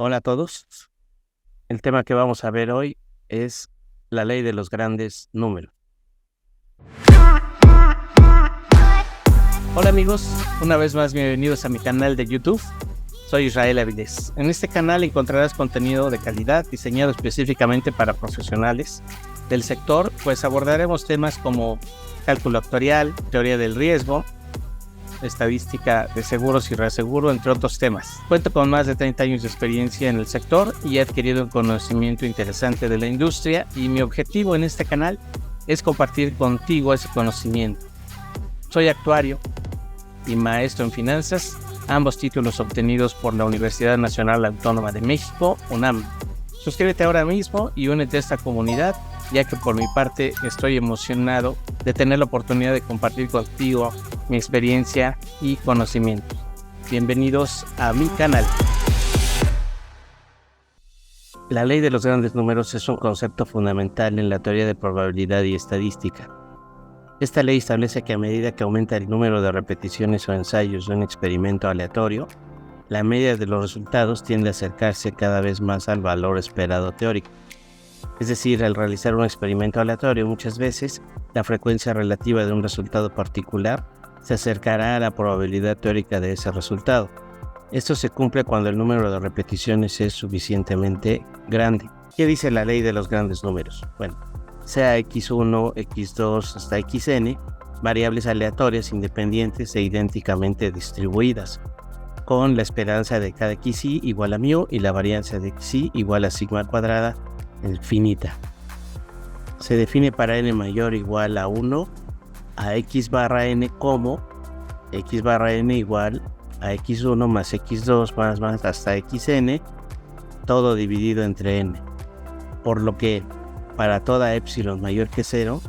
Hola a todos. El tema que vamos a ver hoy es la ley de los grandes números. Hola amigos, una vez más bienvenidos a mi canal de YouTube. Soy Israel Avilés. En este canal encontrarás contenido de calidad diseñado específicamente para profesionales del sector, pues abordaremos temas como cálculo actuarial, teoría del riesgo, estadística de seguros y reaseguro, entre otros temas. Cuento con más de 30 años de experiencia en el sector y he adquirido un conocimiento interesante de la industria, y mi objetivo en este canal es compartir contigo ese conocimiento. Soy actuario y maestro en finanzas, ambos títulos obtenidos por la Universidad Nacional Autónoma de México, UNAM. Suscríbete ahora mismo y únete a esta comunidad, ya que por mi parte estoy emocionado de tener la oportunidad de compartir contigo mi experiencia y conocimiento. Bienvenidos a mi canal. La ley de los grandes números es un concepto fundamental en la teoría de probabilidad y estadística. Esta ley establece que a medida que aumenta el número de repeticiones o ensayos de un experimento aleatorio, la media de los resultados tiende a acercarse cada vez más al valor esperado teórico. Es decir, al realizar un experimento aleatorio, muchas veces la frecuencia relativa de un resultado particular se acercará a la probabilidad teórica de ese resultado. Esto se cumple cuando el número de repeticiones es suficientemente grande. ¿Qué dice la ley de los grandes números? Bueno, sea x1, x2 hasta xn, variables aleatorias independientes e idénticamente distribuidas, con la esperanza de cada xi igual a μ y la varianza de xi igual a sigma cuadrada infinita. Se define para n mayor o igual a 1 a x barra n como x barra n igual a x1 más x2 más hasta xn, todo dividido entre n. Por lo que para toda epsilon mayor que 0,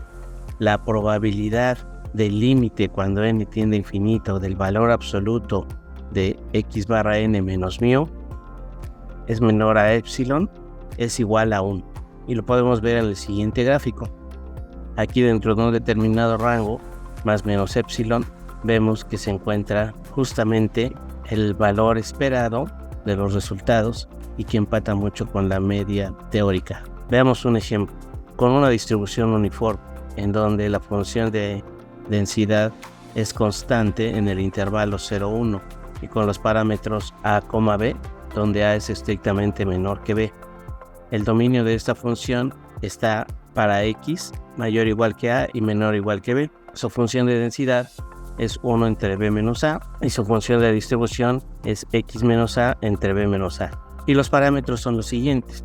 la probabilidad del límite cuando n tiende a infinito del valor absoluto de x barra n menos μ es menor a epsilon es igual a 1. Y lo podemos ver en el siguiente gráfico. Aquí dentro de un determinado rango, más menos epsilon, vemos que se encuentra justamente el valor esperado de los resultados y que empata mucho con la media teórica. Veamos un ejemplo. Con una distribución uniforme, en donde la función de densidad es constante en el intervalo 0,1 y con los parámetros a, b, donde a es estrictamente menor que b. El dominio de esta función está para x mayor o igual que a y menor o igual que b. Su función de densidad es 1 entre b menos a y su función de distribución es x menos a entre b menos a. Y los parámetros son los siguientes.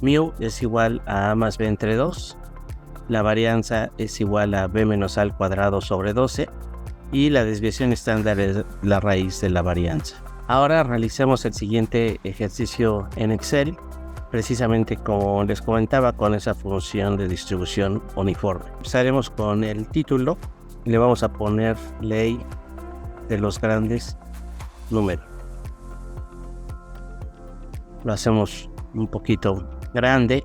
μ es igual a más b entre 2, la varianza es igual a b menos a al cuadrado sobre 12 y la desviación estándar es la raíz de la varianza. Ahora realicemos el siguiente ejercicio en Excel, precisamente como les comentaba, con esa función de distribución uniforme. Empezaremos con el título y le vamos a poner ley de los grandes números. Lo hacemos un poquito grande,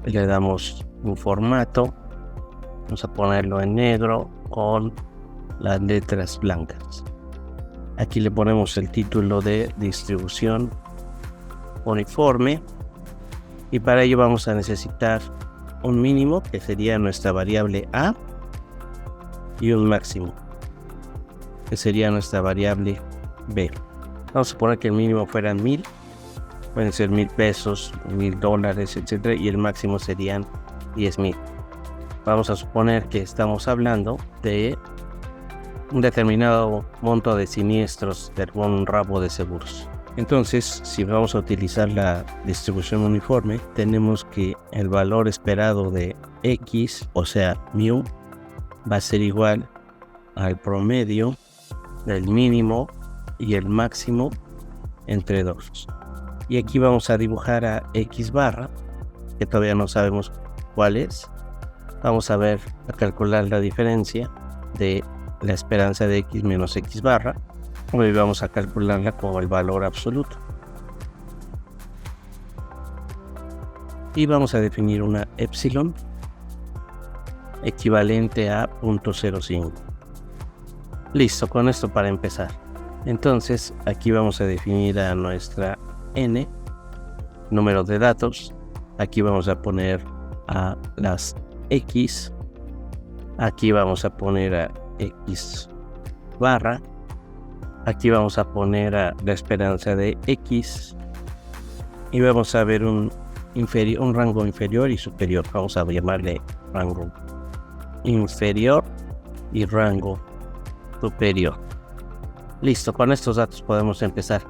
le damos un formato, vamos a ponerlo en negro con las letras blancas. Aquí le ponemos el título de distribución uniforme y para ello vamos a necesitar un mínimo, que sería nuestra variable a, y un máximo, que sería nuestra variable b. Vamos a poner que el mínimo fueran 1000, pueden ser 1000 pesos, $1000, etc. Y el máximo serían 10,000. Vamos a suponer que estamos hablando de un determinado monto de siniestros de algún ramo de seguros. Entonces, si vamos a utilizar la distribución uniforme, tenemos que el valor esperado de x, o sea, μ, va a ser igual al promedio del mínimo y el máximo entre 2. Y aquí vamos a dibujar a x barra, que todavía no sabemos cuál es. Vamos a calcular la diferencia de la esperanza de x menos x barra. Hoy vamos a calcularla como el valor absoluto. Y vamos a definir una epsilon equivalente a 0.05. Listo, con esto para empezar. Entonces aquí vamos a definir a nuestra n, número de datos. Aquí vamos a poner a las x. Aquí vamos a poner a x barra. Aquí vamos a poner a la esperanza de x. Y vamos a ver un rango inferior y superior. Vamos a llamarle rango inferior y rango superior. Listo, con estos datos podemos empezar.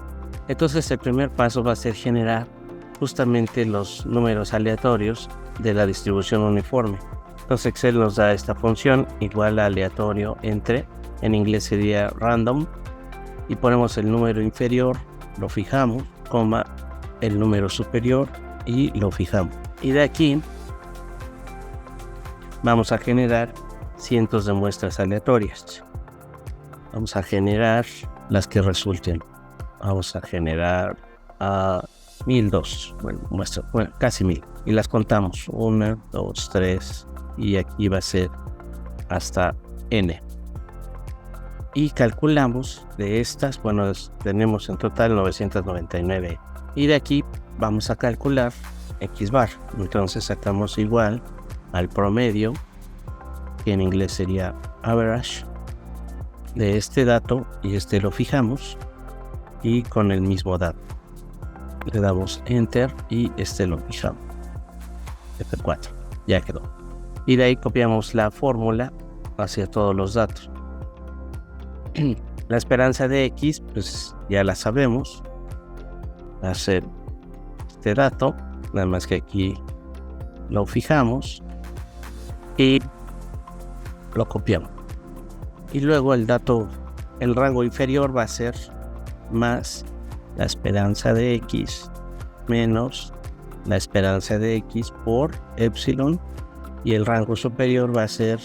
Entonces el primer paso va a ser generar justamente los números aleatorios de la distribución uniforme. Entonces Excel nos da esta función igual a aleatorio entre, en inglés sería random, y ponemos el número inferior, lo fijamos, coma, el número superior y lo fijamos. Y de aquí vamos a generar cientos de muestras aleatorias. Vamos a generar las que resulten. Vamos a generar a 1002, casi 1000. Y las contamos. 1, 2, 3. Y aquí va a ser hasta n. Y calculamos de estas, tenemos en total 999. Y de aquí vamos a calcular x bar. Entonces sacamos igual al promedio, que en inglés sería average, de este dato, y este lo fijamos, y con el mismo dato le damos enter y este lo fijamos, F4, ya quedó. Y de ahí copiamos la fórmula hacia todos los datos. La esperanza de x, pues ya la sabemos, va a ser este dato, nada más que aquí lo fijamos y lo copiamos. Y luego el rango inferior va a ser más la esperanza de x menos la esperanza de x por epsilon, y el rango superior va a ser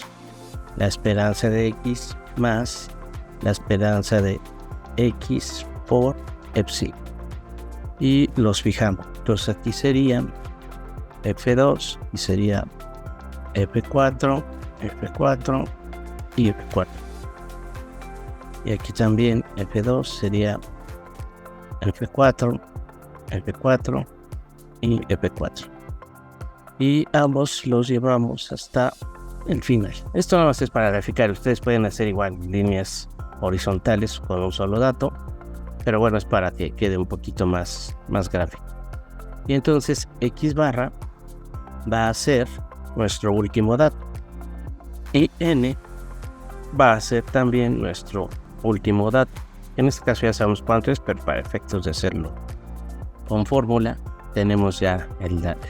la esperanza de x más la esperanza de x por epsilon, y los fijamos. Entonces aquí serían F2 y sería F4, F4 y F4. Y aquí también F2 sería F4, F4 y F4. Y ambos los llevamos hasta el final. Esto nada más es para graficar. Ustedes pueden hacer igual líneas horizontales con un solo dato, pero bueno, es para que quede un poquito más gráfico. Y entonces x barra va a ser nuestro último dato y n va a ser también nuestro último dato. En este caso ya sabemos cuánto es, pero para efectos de hacerlo con fórmula tenemos ya el dato.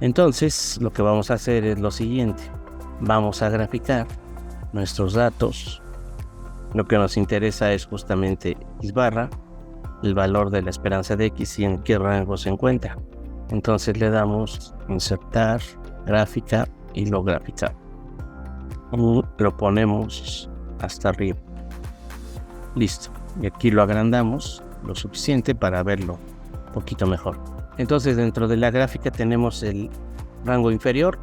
Entonces lo que vamos a hacer es lo siguiente: vamos a graficar nuestros datos. Lo que nos interesa es justamente x barra, el valor de la esperanza de x y en qué rango se encuentra. Entonces le damos insertar, gráfica, y lo graficamos. Y lo ponemos hasta arriba. Listo. Y aquí lo agrandamos lo suficiente para verlo un poquito mejor. Entonces dentro de la gráfica tenemos el rango inferior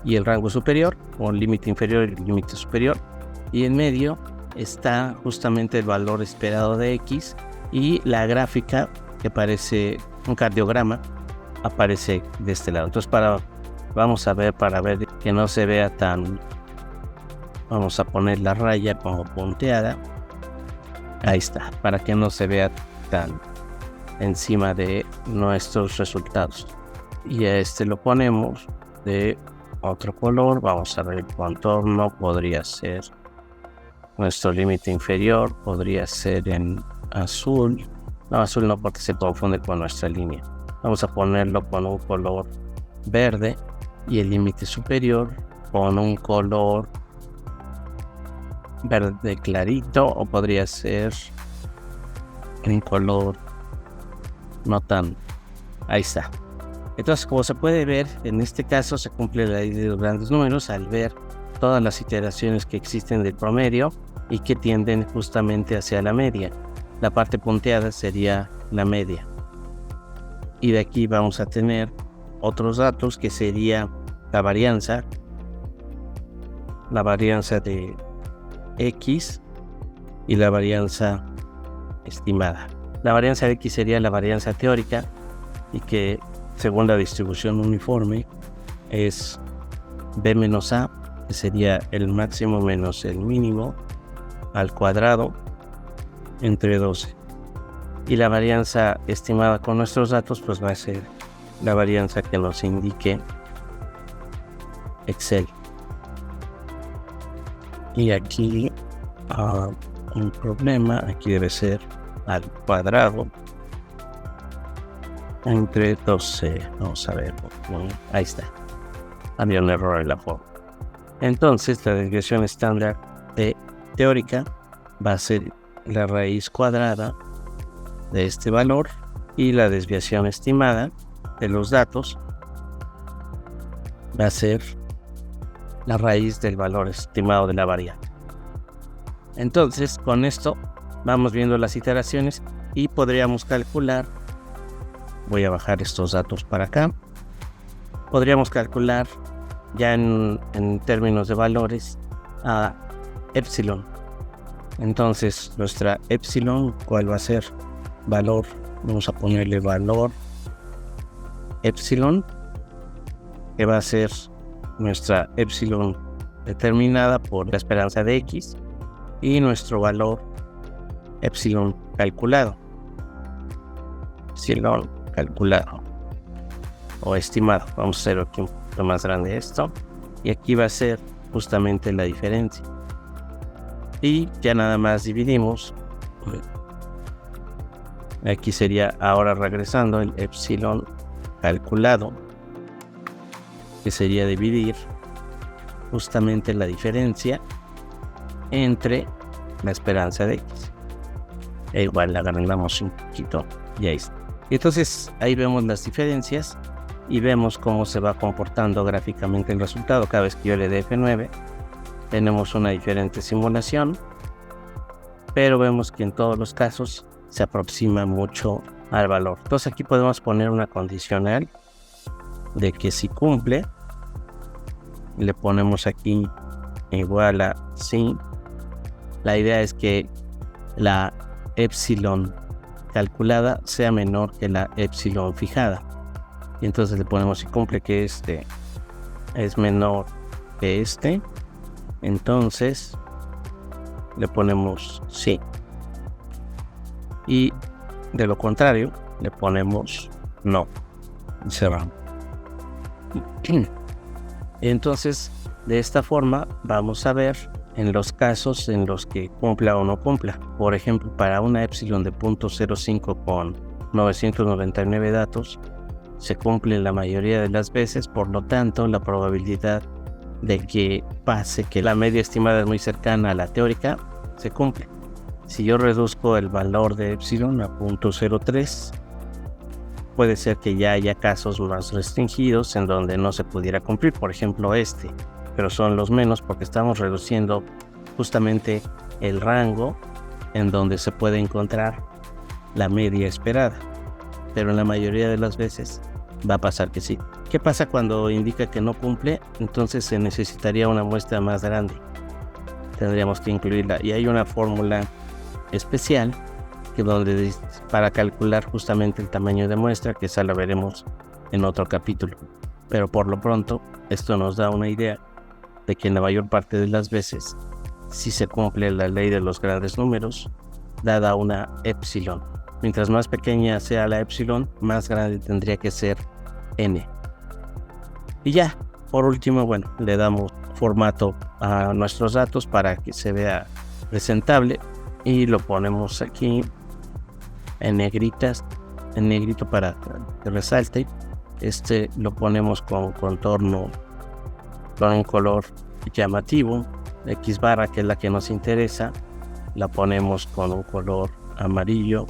y el rango superior, o el límite inferior y el límite superior. Y en medio está justamente el valor esperado de x, y la gráfica, que parece un cardiograma, aparece de este lado. Entonces vamos a ver, para ver que no se vea tan, vamos a poner la raya como punteada. Ahí está, para que no se vea tan encima de nuestros resultados. Y a este lo ponemos de otro color. Vamos a ver el contorno, podría ser nuestro límite inferior, podría ser en azul. No, azul no, porque se confunde con nuestra línea. Vamos a ponerlo con un color verde, y el límite superior con un color verde clarito, o podría ser un color no tan. Ahí está. Entonces, como se puede ver, en este caso se cumple la ley de los grandes números al ver todas las iteraciones que existen del promedio y que tienden justamente hacia la media. La parte punteada sería la media. Y de aquí vamos a tener otros datos, que sería la varianza de x, y la varianza estimada. La varianza de X sería la varianza teórica y que según la distribución uniforme es B menos A, que sería el máximo menos el mínimo al cuadrado entre 12. Y la varianza estimada con nuestros datos pues va a ser la varianza que nos indique Excel. Y aquí un problema, aquí debe ser al cuadrado entre 12. Vamos a ver, ahí está. Había un error en la forma. Entonces la desviación estándar teórica va a ser la raíz cuadrada de este valor y la desviación estimada de los datos va a ser la raíz del valor estimado de la variable. Entonces con esto vamos viendo las iteraciones y podríamos calcular, voy a bajar estos datos para acá, podríamos calcular ya en términos de valores a epsilon. Entonces nuestra epsilon, ¿cuál va a ser? Valor, vamos a ponerle valor epsilon, que va a ser nuestra epsilon determinada por la esperanza de X y nuestro valor epsilon calculado. Epsilon calculado o estimado. Vamos a hacer aquí un poquito más grande esto. Y aquí va a ser justamente la diferencia. Y ya nada más dividimos. Aquí sería ahora regresando el epsilon calculado, que sería dividir justamente la diferencia entre la esperanza de X. E igual la agrandamos un poquito y ahí está. Entonces ahí vemos las diferencias y vemos cómo se va comportando gráficamente el resultado. Cada vez que yo le dé F9 tenemos una diferente simulación, pero vemos que en todos los casos se aproxima mucho al valor. Entonces aquí podemos poner una condicional de que si cumple, le ponemos aquí igual a sí. La idea es que la epsilon calculada sea menor que la epsilon fijada. Y entonces le ponemos si cumple que este es menor que este. Entonces le ponemos sí. Y de lo contrario le ponemos no. Y cerramos. Entonces de esta forma vamos a ver en los casos en los que cumpla o no cumpla. Por ejemplo, para una epsilon de 0.05 con 999 datos se cumple la mayoría de las veces, por lo tanto la probabilidad de que pase que la media estimada es muy cercana a la teórica se cumple. Si yo reduzco el valor de epsilon a 0.03, puede ser que ya haya casos más restringidos en donde no se pudiera cumplir, por ejemplo este, pero son los menos porque estamos reduciendo justamente el rango en donde se puede encontrar la media esperada, pero en la mayoría de las veces va a pasar que sí. ¿Qué pasa cuando indica que no cumple? Entonces se necesitaría una muestra más grande, tendríamos que incluirla, y hay una fórmula especial que donde para calcular justamente el tamaño de muestra, que esa la veremos en otro capítulo, pero por lo pronto esto nos da una idea de que en la mayor parte de las veces si se cumple la ley de los grandes números dada una epsilon. Mientras más pequeña sea la epsilon, más grande tendría que ser n. Y ya, por último, bueno, le damos formato a nuestros datos para que se vea presentable y lo ponemos aquí en negritas, en negrito para que resalte. Este lo ponemos con contorno con un color llamativo. X barra, que es la que nos interesa, la ponemos con un color amarillo.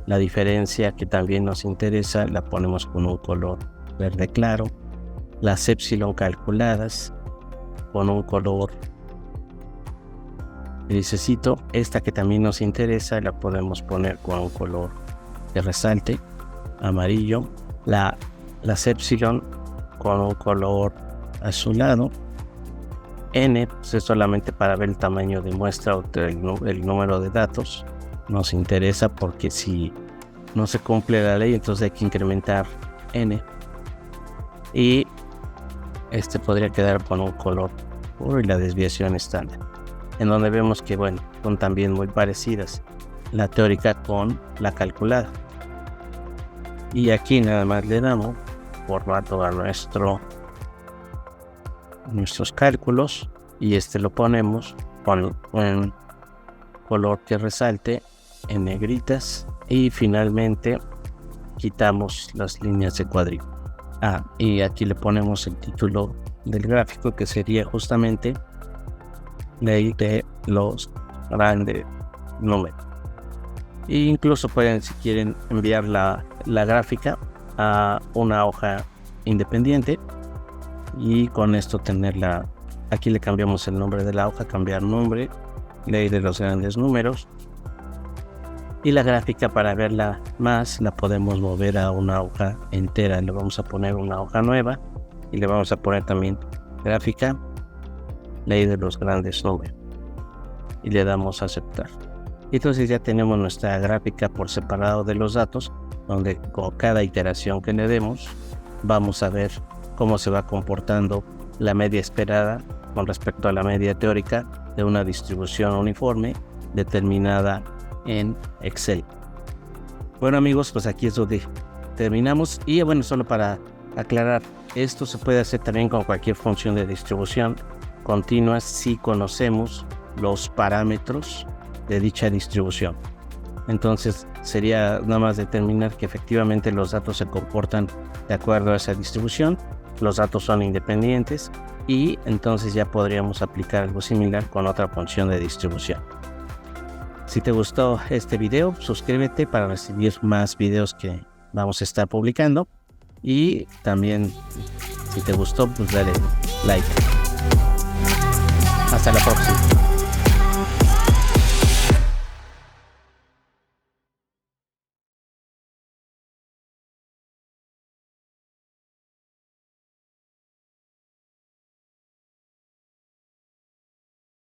La diferencia, que también nos interesa, la ponemos con un color verde claro. Las epsilon calculadas con un color grisecito. Esta que también nos interesa la podemos poner con un color de resalte amarillo. Las epsilon con un color azulado. n pues es solamente para ver el tamaño de muestra o el número de datos. Nos interesa porque si no se cumple la ley, entonces hay que incrementar n. Y podría quedar con un color puro y la desviación estándar, en donde vemos que bueno, son también muy parecidas la teórica con la calculada. Y aquí nada más le damos formato a nuestros cálculos y lo ponemos con un color que resalte en negritas, y finalmente quitamos las líneas de cuadrícula. Y aquí le ponemos el título del gráfico, que sería justamente ley de los grandes números. E incluso pueden, si quieren, enviar la gráfica a una hoja independiente y con esto tenerla. Aquí le cambiamos el nombre de la hoja, cambiar nombre, ley de los grandes números, y la gráfica, para verla más, la podemos mover a una hoja entera. Le vamos a poner una hoja nueva y le vamos a poner también gráfica, ley de los grandes números, y le damos a aceptar. Y entonces ya tenemos nuestra gráfica por separado de los datos, donde con cada iteración que le demos vamos a ver cómo se va comportando la media esperada con respecto a la media teórica de una distribución uniforme determinada en Excel. Bueno amigos, pues aquí es donde terminamos. Y bueno, solo para aclarar, esto se puede hacer también con cualquier función de distribución continua si conocemos los parámetros de dicha distribución. Entonces sería nada más determinar que efectivamente los datos se comportan de acuerdo a esa distribución, los datos son independientes, y entonces ya podríamos aplicar algo similar con otra función de distribución. Si te gustó este video, suscríbete para recibir más videos que vamos a estar publicando, y también si te gustó, pues dale like. Hasta la próxima.